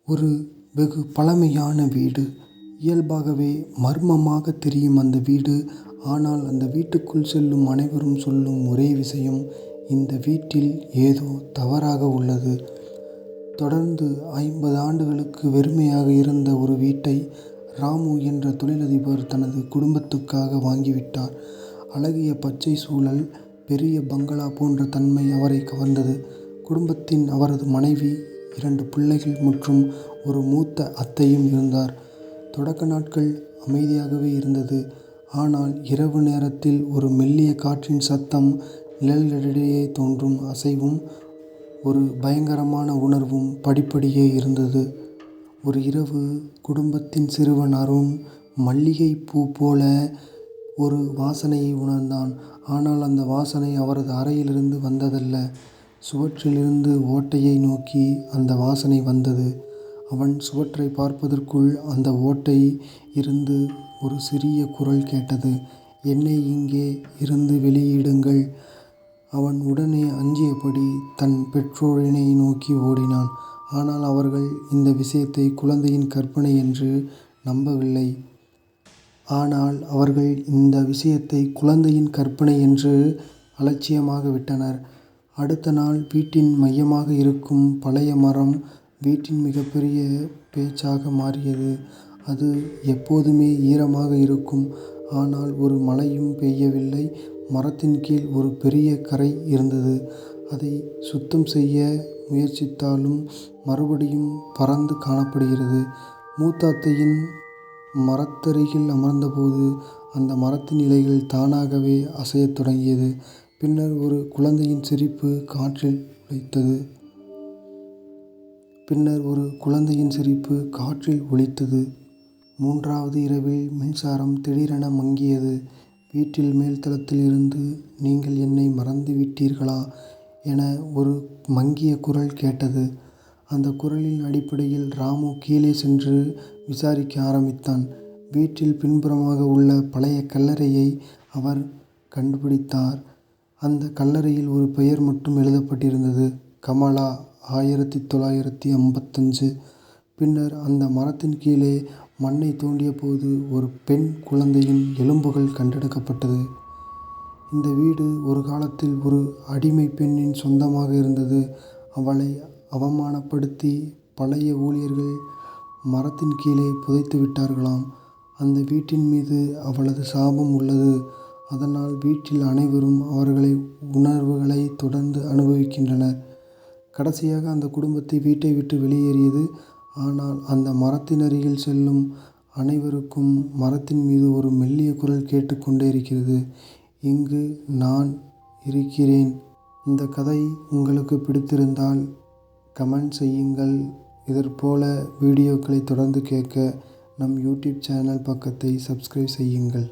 ஒரு வெகு பழமையான வீடு. இயல்பாகவே மர்மமாக தெரியும் அந்த வீடு. ஆனால் அந்த வீட்டுக்குள் செல்லும் அனைவரும் சொல்லும் ஒரே விஷயம், இந்த வீட்டில் ஏதோ தவறாக உள்ளது. தொடர்ந்து 50 ஆண்டுகளுக்கு வெறுமையாக இருந்த ஒரு வீட்டை ராமு என்ற தொழிலதிபர் தனது குடும்பத்துக்காக வாங்கிவிட்டார். அழகிய பச்சை சூழல், பெரிய பங்களா போன்ற தன்மை அவரை கவர்ந்தது. குடும்பத்தின் அவரது மனைவி, 2 பிள்ளைகள் மற்றும் ஒரு மூத்த அத்தையும் இருந்தார். தொடக்க நாட்கள் அமைதியாகவே இருந்தது. ஆனால் இரவு நேரத்தில் ஒரு மெல்லிய காற்றின் சத்தம், நிழல்களிடையே தோன்றும் அசைவும், ஒரு பயங்கரமான உணர்வும் படிப்படியே இருந்தது. ஒரு இரவு குடும்பத்தின் சிறுவன் அருண் மல்லிகை பூ போல ஒரு வாசனையை உணர்ந்தான். ஆனால் அந்த வாசனை அவரது அறையிலிருந்து வந்ததல்ல, சுவற்றிலிருந்து ஓட்டையை நோக்கி அந்த வாசனை வந்தது. அவன் சுவற்றை பார்ப்பதற்குள் அந்த ஓட்டை இருந்து ஒரு சிறிய குரல் கேட்டது, "என்னை இங்கே இருந்து வெளியிடுங்கள்." அவன் உடனே அஞ்சியபடி தன் பெற்றோரினை நோக்கி ஓடினான். ஆனால் அவர்கள் இந்த விஷயத்தை குழந்தையின் கற்பனை என்று நம்பவில்லை. அலட்சியமாக விட்டனர். அடுத்த நாள் வீட்டின் மையமாக இருக்கும் பழைய மரம் வீட்டின் மிகப்பெரிய பேச்சாக மாறியது. அது எப்போதுமே ஈரமாக இருக்கும். ஆனால் ஒரு மழையும் பெய்யவில்லை. மரத்தின் கீழ் ஒரு பெரிய கறை இருந்தது. அதை சுத்தம் செய்ய முயற்சித்தாலும் மறுபடியும் பறந்து காணப்படுகிறது. மூத்த அத்தையின் மரத்தருகில் அமர்ந்தபோது அந்த மரத்தின் இலைகள் தானாகவே அசையத் தொடங்கியது. பின்னர் ஒரு குழந்தையின் சிரிப்பு காற்றில் ஒலித்தது. 3வது இரவில் மின்சாரம் திடீரென மங்கியது. வீட்டில் மேல்தளத்தில் இருந்து, "நீங்கள் என்னை மறந்துவிட்டீர்களா?" என ஒரு மங்கிய குரல் கேட்டது. அந்த குரலின் அடிப்படையில் ராமு கீழே சென்று விசாரிக்க ஆரம்பித்தான். வீட்டில் பின்புறமாக உள்ள பழைய கல்லறையை அவர் கண்டுபிடித்தார். அந்த கல்லறையில் ஒரு பெயர் மட்டும் எழுதப்பட்டிருந்தது, "கமலா, 1955." பின்னர் அந்த மரத்தின் கீழே மண்ணை தோண்டிய போது ஒரு பெண் குழந்தையின் எலும்புகள் கண்டெடுக்கப்பட்டது. இந்த வீடு ஒரு காலத்தில் ஒரு அடிமை பெண்ணின் சொந்தமாக இருந்தது. அவளை அவமானப்படுத்தி பழைய ஊழியர்கள் மரத்தின் கீழே புதைத்து விட்டார்களாம். அந்த வீட்டின் மீது அவளது சாபம் உள்ளது. அதனால் வீட்டில் அனைவரும் அவர்களை உணர்வுகளை தொடர்ந்து அனுபவிக்கின்றனர். கடைசியாக அந்த குடும்பத்தை வீட்டை விட்டு வெளியேறியது. ஆனால் அந்த மரத்தின் அருகில் செல்லும் அனைவருக்கும் மரத்தின் மீது ஒரு மெல்லிய குரல் கேட்டுக்கொண்டே இருக்கிறது, "இங்கு நான் இருக்கிறேன்." இந்த கதை உங்களுக்கு பிடித்திருந்தால் கமெண்ட் செய்யுங்கள். இதற்போல வீடியோக்களை தொடர்ந்து கேட்க நம் யூடியூப் சேனல் பக்கத்தை சப்ஸ்கிரைப் செய்யுங்கள்.